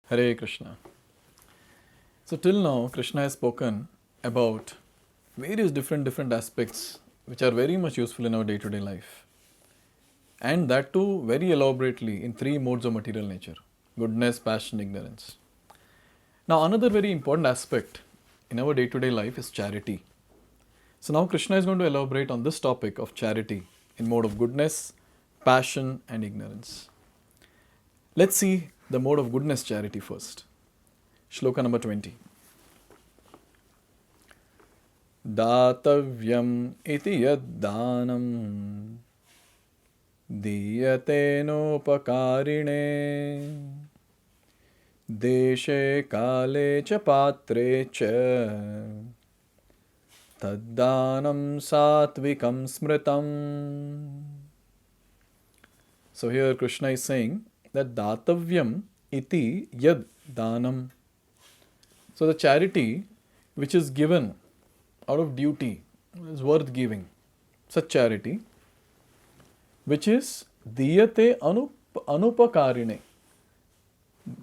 Hare Krishna. So till now, Krishna has spoken about various different aspects which are very much useful in our day-to-day life. And that too very elaborately in three modes of material nature: goodness, passion, ignorance. Now another very important aspect in our day-to-day life is charity. So now Krishna is going to elaborate on this topic of charity in mode of goodness, passion and ignorance. Let's see the mode of goodness charity first. Shloka number 20. दातव्यम् इति यद्दानं दीयतेनोपकारिणे देशे काले च पात्रे च तद्दानं सात्विकं स्मृतम्. So here Krishna is saying that datavyam iti yad danam. So the charity which is given out of duty is worth giving. Such charity which is diyate anupakarine.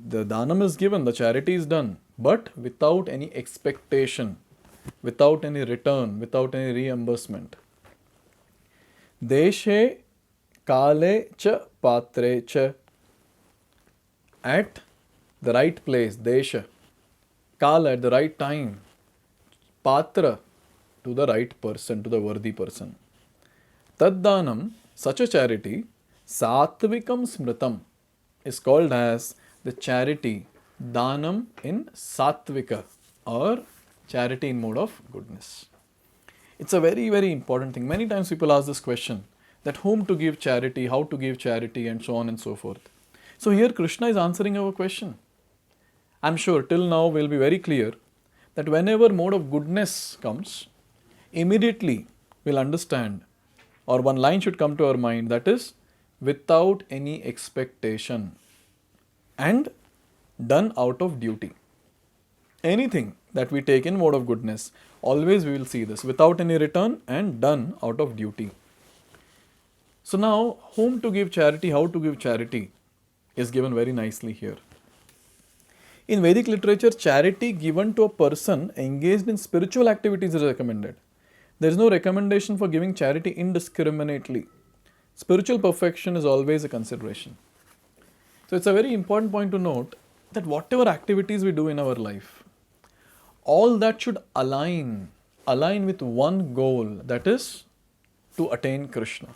The danam is given, the charity is done, but without any expectation, without any return, without any reimbursement. Deshe kale cha patre cha. At the right place, desha. Kala at the right time. Patra to the right person, to the worthy person. Taddanam, such a charity, Satvikam Smritam, is called as the charity Danam in Satvika, or charity in mode of goodness. It's a very important thing. Many times people ask this question, that whom to give charity, how to give charity and so on and so forth. So here Krishna is answering our question. I'm sure till now we'll be very clear that whenever mode of goodness comes, immediately we'll understand, or one line should come to our mind, that is without any expectation and done out of duty. Anything that we take in mode of goodness, always we will see this, without any return and done out of duty. So now, whom to give charity, how to give charity is given very nicely here. In Vedic literature, charity given to a person engaged in spiritual activities is recommended. There is no recommendation for giving charity indiscriminately. Spiritual perfection is always a consideration. So it's a very important point to note that whatever activities we do in our life, all that should align with one goal, that is to attain Krishna.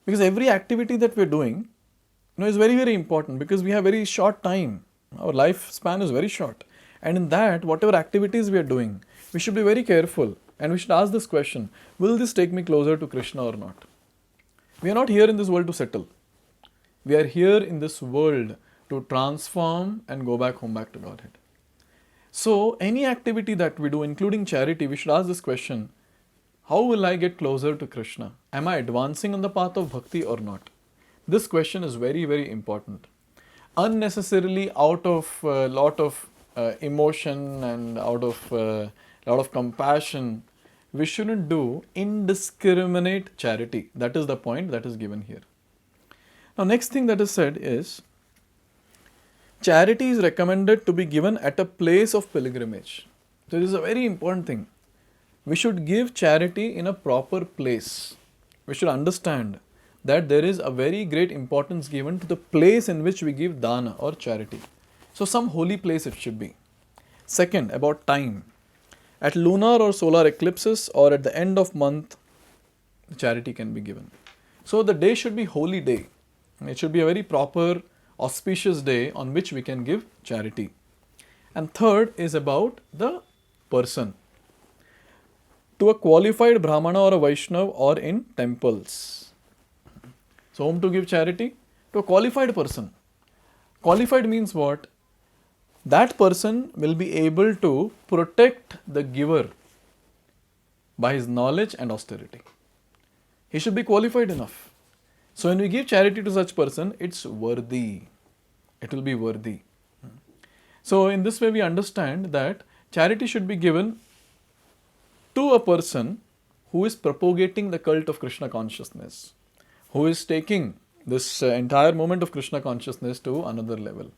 Because every activity that we're doing, is very important, because we have very short time. Our lifespan is very short. And in that, whatever activities we are doing, we should be very careful and we should ask this question, will this take me closer to Krishna or not? We are not here in this world to settle. We are here in this world to transform and go back home, back to Godhead. So any activity that we do, including charity, we should ask this question, how will I get closer to Krishna? Am I advancing on the path of bhakti or not? This question is very important. Unnecessarily out of a lot of emotion and out of a lot of compassion, we shouldn't do indiscriminate charity. That is the point that is given here. Now next thing that is said is, charity is recommended to be given at a place of pilgrimage. So this is a very important thing. We should give charity in a proper place. We should understand that there is a very great importance given to the place in which we give dana or charity. So some holy place it should be. Second, about time. At lunar or solar eclipses or at the end of month, charity can be given. So the day should be holy day. It should be a very proper, auspicious day on which we can give charity. And third is about the person. To a qualified Brahmana or a Vaishnava or in temples. So whom to give charity? To a qualified person. Qualified means what? That person will be able to protect the giver by his knowledge and austerity. He should be qualified enough. So when we give charity to such person, it's worthy. It will be worthy. So in this way we understand that charity should be given to a person who is propagating the cult of Krishna consciousness, who is taking this entire moment of Krishna consciousness to another level.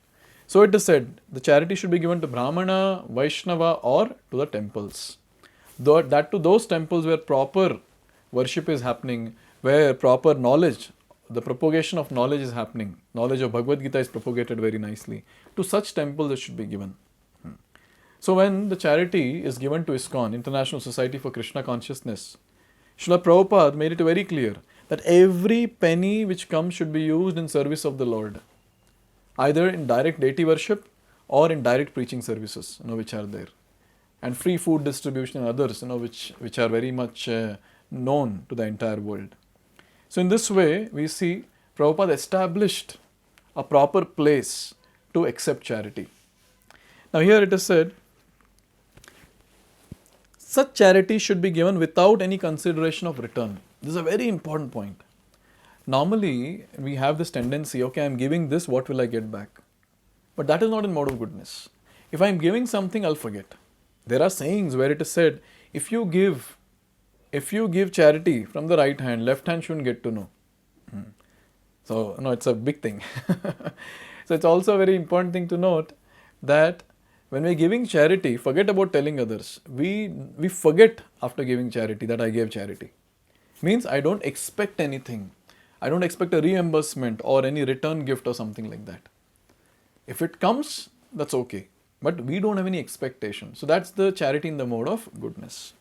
So it is said the charity should be given to Brahmana, Vaishnava, or to the temples. That to those temples where proper worship is happening, where proper knowledge, the propagation of knowledge is happening, knowledge of Bhagavad Gita is propagated very nicely. To such temples it should be given. So when the charity is given to ISKCON, International Society for Krishna Consciousness, Srila Prabhupada made it very clear that every penny which comes should be used in service of the Lord, either in direct deity worship or in direct preaching services, which are there, and free food distribution and others, which are very much known to the entire world. So in this way, we see Prabhupada established a proper place to accept charity. Now here it is said, such charity should be given without any consideration of return. This is a very important point. Normally, we have this tendency, okay, I am giving this, what will I get back? But that is not in mode of goodness. If I am giving something, I'll forget. There are sayings where it is said, if you give charity from the right hand, left hand shouldn't get to know. So, it's a big thing. So, it's also a very important thing to note that when we are giving charity, forget about telling others. We forget after giving charity that I gave charity. Means I don't expect anything. I don't expect a reimbursement or any return gift or something like that. If it comes, that's okay. But we don't have any expectation. So that's the charity in the mode of goodness.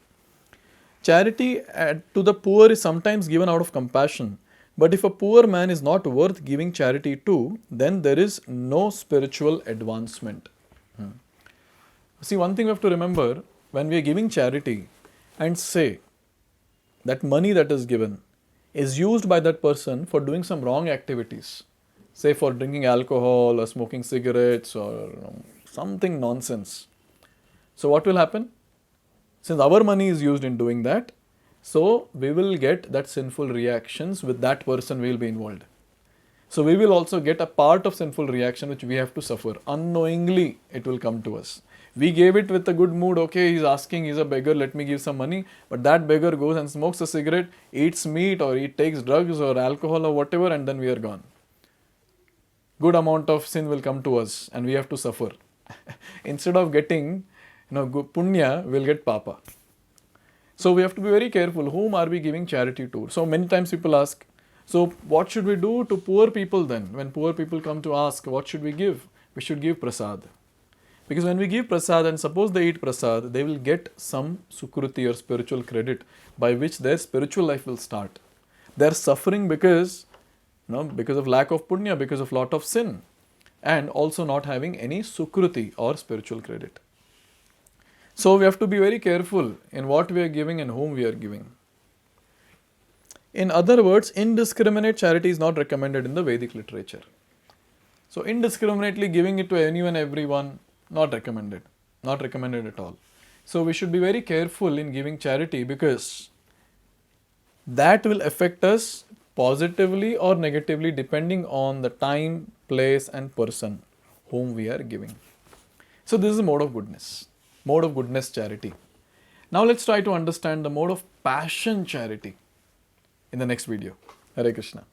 Charity to the poor is sometimes given out of compassion. But if a poor man is not worth giving charity to, then there is no spiritual advancement. See, one thing we have to remember, when we are giving charity and say that money that is given is used by that person for doing some wrong activities, say for drinking alcohol or smoking cigarettes or something nonsense. So what will happen? Since our money is used in doing that, so we will get that sinful reactions with that person we will be involved. So we will also get a part of sinful reaction which we have to suffer. Unknowingly it will come to us. We gave it with a good mood, okay, he's asking, he's a beggar, let me give some money. But that beggar goes and smokes a cigarette, eats meat or he takes drugs or alcohol or whatever, and then we are gone. Good amount of sin will come to us and we have to suffer. Instead of getting punya, we'll get papa. So we have to be very careful. Whom are we giving charity to? So many times people ask, so what should we do to poor people then? When poor people come to ask, what should we give? We should give prasad. Because when we give prasad and suppose they eat prasad, they will get some sukruti or spiritual credit by which their spiritual life will start. They are suffering because of lack of punya, because of lot of sin, and also not having any sukruti or spiritual credit. So we have to be very careful in what we are giving and whom we are giving. In other words, indiscriminate charity is not recommended in the Vedic literature. So indiscriminately giving it to anyone, everyone, not recommended at all. So we should be very careful in giving charity because that will affect us positively or negatively depending on the time, place and person whom we are giving. So this is a mode of goodness charity. Now let's try to understand the mode of passion charity in the next video. Hare Krishna.